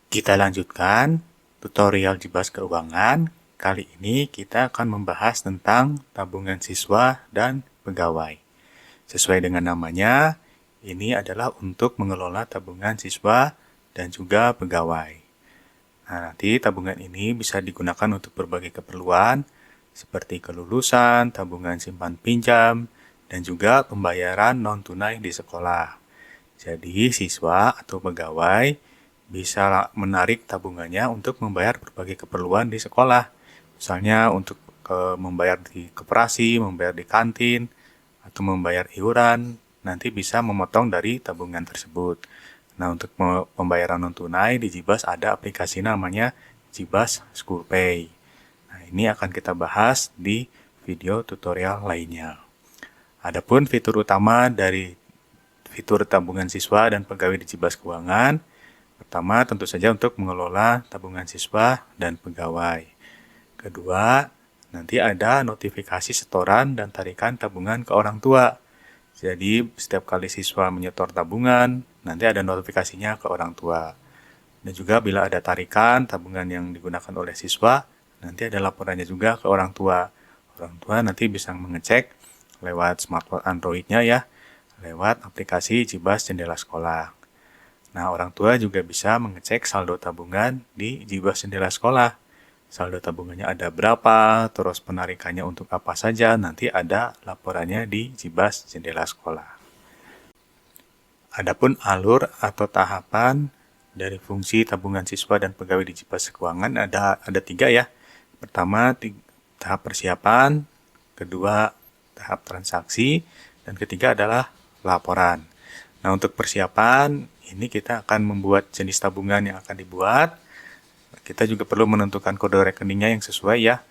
Kita lanjutkan tutorial Jibas Keuangan. Kali ini kita akan membahas tentang tabungan siswa dan pegawai. Sesuai dengan namanya, ini adalah untuk mengelola tabungan siswa dan juga pegawai. Nah, nanti tabungan ini bisa digunakan untuk berbagai keperluan seperti kelulusan, tabungan simpan pinjam, dan juga pembayaran non-tunai di sekolah. Jadi, siswa atau pegawai bisa menarik tabungannya untuk membayar berbagai keperluan di sekolah. Misalnya untuk membayar di koperasi, membayar di kantin, atau membayar iuran, nanti bisa memotong dari tabungan tersebut. Nah, untuk pembayaran non-tunai di Jibas ada aplikasi namanya Jibas School Pay. Nah, ini akan kita bahas di video tutorial lainnya. Adapun fitur utama dari fitur tabungan siswa dan pegawai di Jibas Keuangan, pertama tentu saja untuk mengelola tabungan siswa dan pegawai. Kedua, nanti ada notifikasi setoran dan tarikan tabungan ke orang tua. Jadi, setiap kali siswa menyetor tabungan, nanti ada notifikasinya ke orang tua. Dan juga bila ada tarikan tabungan yang digunakan oleh siswa, nanti ada laporannya juga ke orang tua. Orang tua nanti bisa mengecek lewat smartphone Android-nya ya, lewat aplikasi Jibas Jendela Sekolah. Nah, orang tua juga bisa mengecek saldo tabungan di Jibas Jendela Sekolah. Saldo tabungannya ada berapa, terus penarikannya untuk apa saja, nanti ada laporannya di Jibas Jendela Sekolah. Adapun alur atau tahapan dari fungsi tabungan siswa dan pegawai di Jibas Keuangan ada 3 ya. Pertama, tahap persiapan, kedua, tahap transaksi, dan ketiga adalah laporan. Nah, untuk persiapan, ini kita akan membuat jenis tabungan yang akan dibuat. Kita juga perlu menentukan kode rekeningnya yang sesuai ya.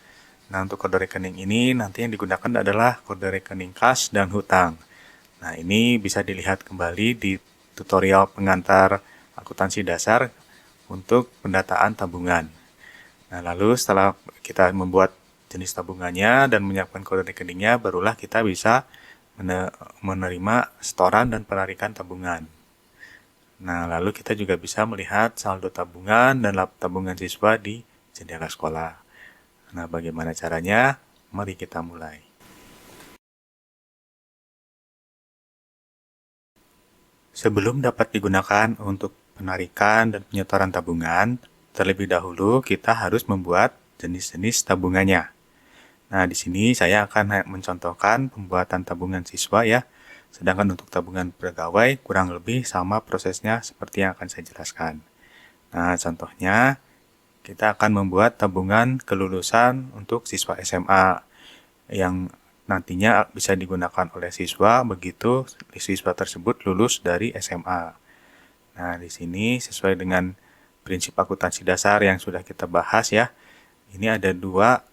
Nah, untuk kode rekening ini nanti yang digunakan adalah kode rekening kas dan hutang. Nah, ini bisa dilihat kembali di tutorial pengantar akuntansi dasar untuk pendataan tabungan. Nah, lalu setelah kita membuat jenis tabungannya dan menyiapkan kode rekeningnya, barulah kita bisa menerima setoran dan penarikan tabungan. Nah, lalu kita juga bisa melihat saldo tabungan dan tabungan siswa di jendela sekolah. Nah, bagaimana caranya? Mari kita mulai. Sebelum dapat digunakan untuk penarikan dan penyetoran tabungan, terlebih dahulu kita harus membuat jenis-jenis tabungannya. Nah, di sini saya akan mencontohkan pembuatan tabungan siswa ya. Sedangkan untuk tabungan pegawai kurang lebih sama prosesnya seperti yang akan saya jelaskan. Nah, contohnya kita akan membuat tabungan kelulusan untuk siswa SMA yang nantinya bisa digunakan oleh siswa begitu siswa tersebut lulus dari SMA. Nah, di sini sesuai dengan prinsip akuntansi dasar yang sudah kita bahas ya. Ini ada 2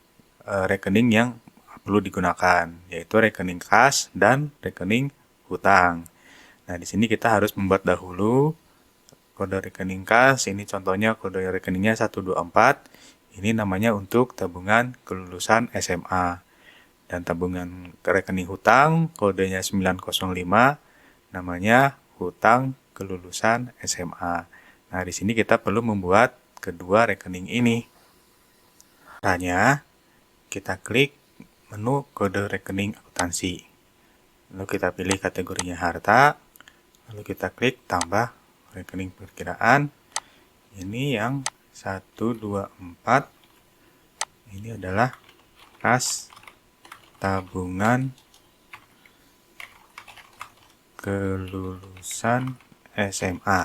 rekening yang perlu digunakan, yaitu rekening kas dan rekening hutang. Nah, di sini kita harus membuat dahulu kode rekening kas. Ini contohnya kode rekeningnya 124. Ini namanya untuk tabungan kelulusan SMA. Dan tabungan rekening hutang kodenya 905, namanya hutang kelulusan SMA. Nah, di sini kita perlu membuat kedua rekening ini. Caranya, kita klik menu kode rekening akuntansi. Lalu kita pilih kategorinya harta, lalu kita klik tambah rekening perkiraan. Ini yang 124, ini adalah kas tabungan kelulusan SMA.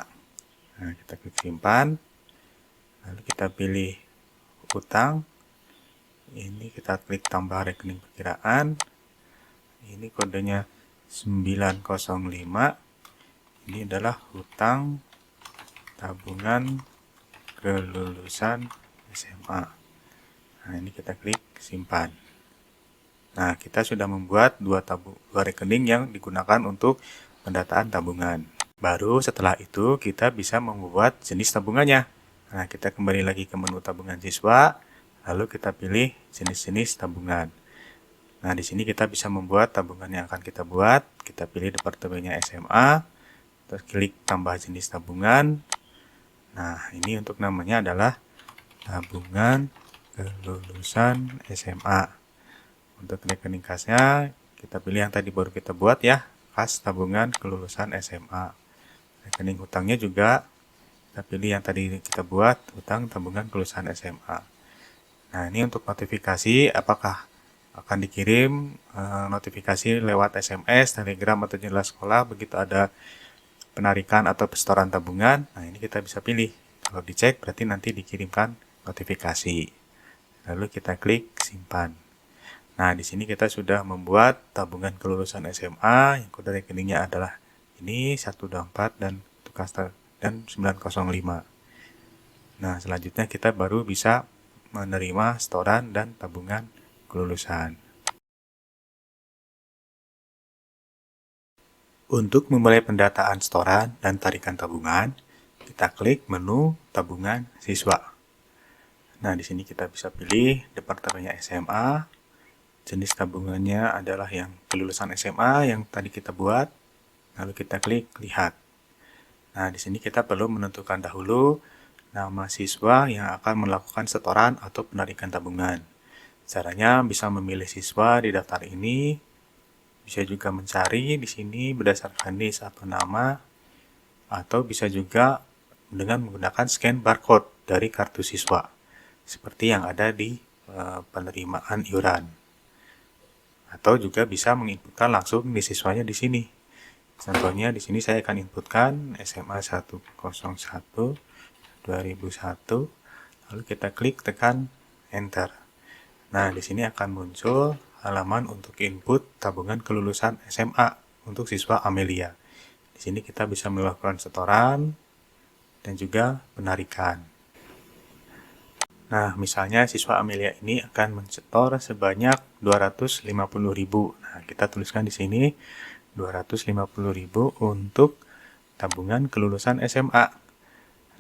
Nah, kita klik simpan, lalu kita pilih hutang. Ini kita klik tambah rekening perkiraan. Ini kodenya 905. Ini adalah hutang tabungan kelulusan SMA. Nah, ini kita klik simpan. Nah, kita sudah membuat dua rekening yang digunakan untuk pendataan tabungan. Baru setelah itu kita bisa membuat jenis tabungannya. Nah, kita kembali lagi ke menu tabungan siswa. Lalu kita pilih jenis-jenis tabungan. Nah, di sini kita bisa membuat tabungan yang akan kita buat. Kita pilih departemennya SMA, terus klik tambah jenis tabungan. Nah, ini untuk namanya adalah tabungan kelulusan SMA. Untuk rekening kasnya, kita pilih yang tadi baru kita buat ya, kas tabungan kelulusan SMA. Rekening hutangnya juga kita pilih yang tadi kita buat, hutang tabungan kelulusan SMA. Nah, ini untuk notifikasi, apakah akan dikirim notifikasi lewat SMS, Telegram, atau jelas sekolah begitu ada penarikan atau setoran tabungan. Nah, ini kita bisa pilih. Kalau dicek berarti nanti dikirimkan notifikasi. Lalu kita klik simpan. Nah, di sini kita sudah membuat tabungan kelulusan SMA yang kode rekeningnya adalah ini 124 dan tugas dan 905. Nah, selanjutnya kita baru bisa menerima setoran dan tabungan kelulusan. Untuk memulai pendataan setoran dan tarikan tabungan, kita klik menu tabungan siswa. Nah, di sini kita bisa pilih departemennya SMA. Jenis tabungannya adalah yang kelulusan SMA yang tadi kita buat. Lalu kita klik lihat. Nah, di sini kita perlu menentukan dahulu nama siswa yang akan melakukan setoran atau penarikan tabungan. Caranya bisa memilih siswa di daftar ini, bisa juga mencari di sini berdasarkan list atau nama, atau bisa juga dengan menggunakan scan barcode dari kartu siswa, seperti yang ada di penerimaan iuran. Atau juga bisa menginputkan langsung di siswanya di sini. Contohnya di sini saya akan inputkan SMA 101 2001, lalu kita klik tekan enter. Nah, di sini akan muncul halaman untuk input tabungan kelulusan SMA untuk siswa Amelia. Di sini kita bisa melakukan setoran dan juga penarikan. Nah, misalnya siswa Amelia ini akan mensetor sebanyak 250.000. Nah, kita tuliskan di sini 250.000 untuk tabungan kelulusan SMA.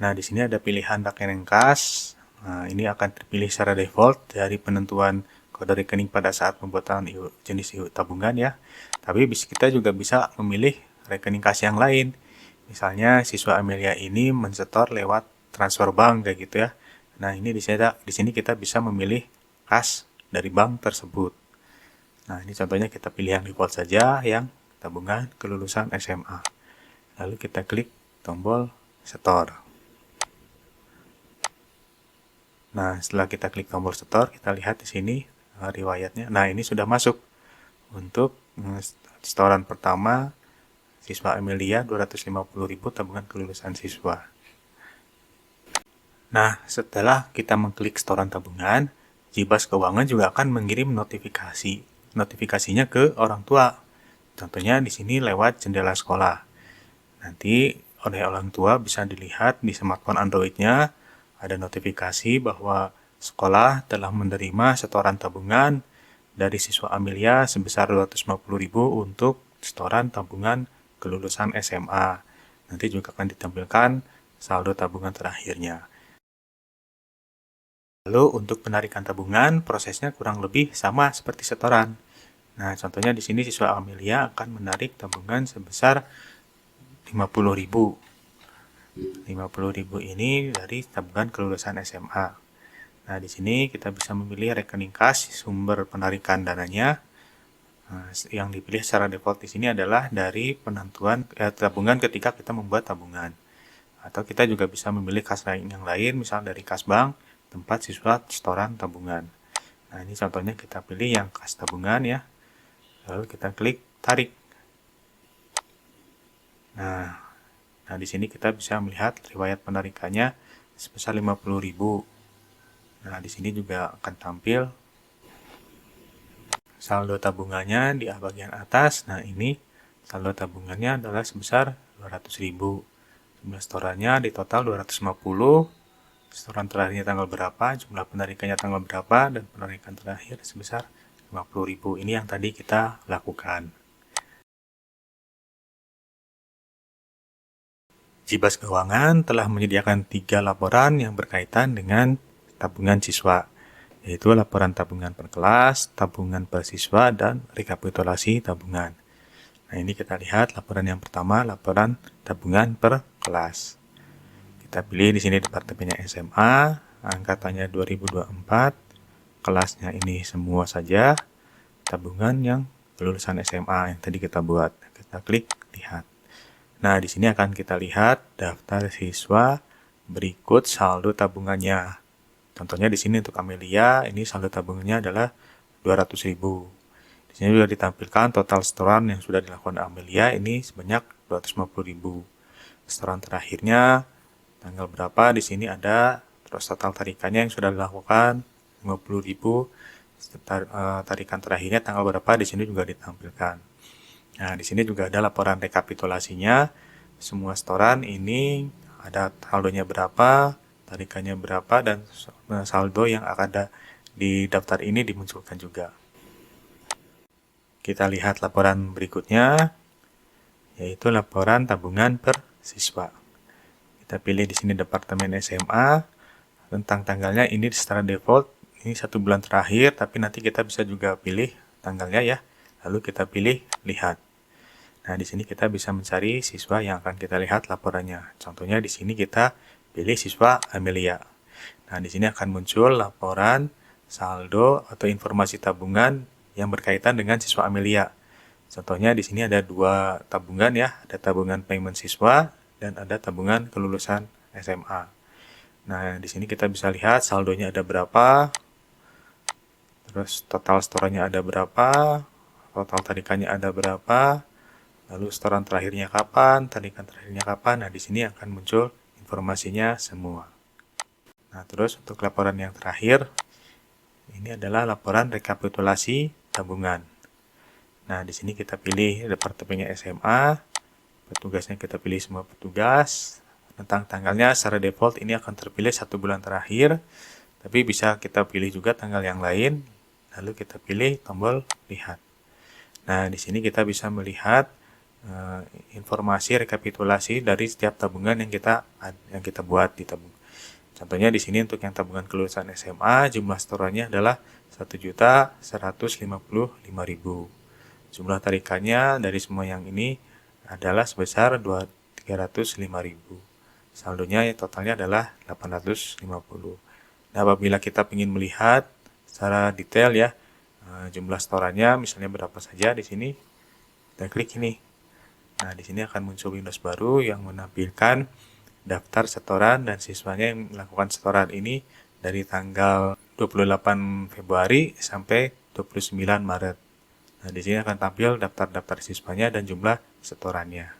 Nah, di sini ada pilihan rekening kas. Nah, ini akan terpilih secara default dari penentuan kode rekening pada saat pembuatan jenis tabungan ya. Tapi kita juga bisa memilih rekening kas yang lain. Misalnya siswa Amelia ini mensetor lewat transfer bank kayak gitu ya. Nah, ini di sini kita bisa memilih kas dari bank tersebut. Nah, ini contohnya kita pilih yang default saja, yang tabungan kelulusan SMA. Lalu kita klik tombol setor. Nah, setelah kita klik tombol setor, kita lihat di sini riwayatnya. Nah, ini sudah masuk untuk setoran pertama siswa Amelia 250.000 tabungan kelulusan siswa. Nah, setelah kita mengklik setoran tabungan, Jibas Keuangan juga akan mengirim notifikasi. Notifikasinya ke orang tua. Contohnya di sini lewat jendela sekolah. Nanti oleh orang tua bisa dilihat di smartphone Android-nya ada notifikasi bahwa sekolah telah menerima setoran tabungan dari siswa Amelia sebesar 250.000 untuk setoran tabungan kelulusan SMA. Nanti juga akan ditampilkan saldo tabungan terakhirnya. Lalu untuk penarikan tabungan, prosesnya kurang lebih sama seperti setoran. Nah, contohnya di sini siswa Amelia akan menarik tabungan sebesar 50.000. 50.000 ini dari tabungan kelulusan SMA. Nah, di sini kita bisa memilih rekening kas sumber penarikan dananya. Nah, yang dipilih secara default di sini adalah dari penentuan tabungan ketika kita membuat tabungan. Atau kita juga bisa memilih kas lain yang lain, misal dari kas bank, tempat siswa setoran tabungan. Nah, ini contohnya kita pilih yang kas tabungan ya. Lalu kita klik tarik. Nah, di sini kita bisa melihat riwayat penarikannya sebesar 50.000. Nah, di sini juga akan tampil saldo tabungannya di bagian atas. Nah, ini saldo tabungannya adalah sebesar 200.000. Jumlah setorannya di total 250. Setoran terakhirnya tanggal berapa, jumlah penarikannya tanggal berapa, dan penarikan terakhir sebesar 50.000. Ini yang tadi kita lakukan. Jibas Keuangan telah menyediakan 3 laporan yang berkaitan dengan tabungan siswa, yaitu laporan tabungan per kelas, tabungan per siswa, dan rekapitulasi tabungan. Nah, ini kita lihat laporan yang pertama, laporan tabungan per kelas. Kita pilih di sini departemennya SMA, angkatannya 2024, kelasnya ini semua saja, tabungan yang lulusan SMA yang tadi kita buat. Kita klik lihat. Nah, di sini akan kita lihat daftar siswa berikut saldo tabungannya. Contohnya di sini untuk Amelia, ini saldo tabungannya adalah 200.000. Di sini sudah ditampilkan total setoran yang sudah dilakukan Amelia ini sebanyak 250.000. Setoran terakhirnya tanggal berapa di sini ada, terus total tarikannya yang sudah dilakukan 50.000. Tarikan terakhirnya tanggal berapa di sini juga ditampilkan. Nah, di sini juga ada laporan rekapitulasinya. Semua setoran ini ada saldonya berapa, tarikannya berapa, dan saldo yang akan ada di daftar ini dimunculkan juga. Kita lihat laporan berikutnya, yaitu laporan tabungan per siswa. Kita pilih di sini Departemen SMA. Tentang tanggalnya ini secara default, ini 1 bulan terakhir, tapi nanti kita bisa juga pilih tanggalnya ya. Lalu kita pilih lihat. Nah, di sini kita bisa mencari siswa yang akan kita lihat laporannya. Contohnya di sini kita pilih siswa Amelia. Nah, di sini akan muncul laporan saldo atau informasi tabungan yang berkaitan dengan siswa Amelia. Contohnya di sini ada 2 tabungan ya, ada tabungan payment siswa dan ada tabungan kelulusan SMA. Nah, di sini kita bisa lihat saldonya ada berapa, terus total setorannya ada berapa, total tarikannya ada berapa, lalu setoran terakhirnya kapan, tarikan terakhirnya kapan. Nah, di sini akan muncul informasinya semua. Nah, terus untuk laporan yang terakhir, ini adalah laporan rekapitulasi tabungan. Nah, di sini kita pilih departemennya SMA, petugasnya kita pilih semua petugas. Tentang tanggalnya secara default ini akan terpilih 1 bulan terakhir, tapi bisa kita pilih juga tanggal yang lain, lalu kita pilih tombol lihat. Nah, di sini kita bisa melihat informasi rekapitulasi dari setiap tabungan yang kita buat di tabungan. Contohnya di sini untuk yang tabungan kelulusan SMA, jumlah setorannya adalah 1.155.000. Jumlah tarikannya dari semua yang ini adalah sebesar 305.000. Saldonya totalnya adalah 850. Nah, apabila kita ingin melihat secara detail ya jumlah setorannya, misalnya berapa saja di sini, kita klik ini. Nah, di sini akan muncul Windows baru yang menampilkan daftar setoran dan siswanya yang melakukan setoran ini dari tanggal 28 Februari sampai 29 Maret. Nah, di sini akan tampil daftar-daftar siswanya dan jumlah setorannya.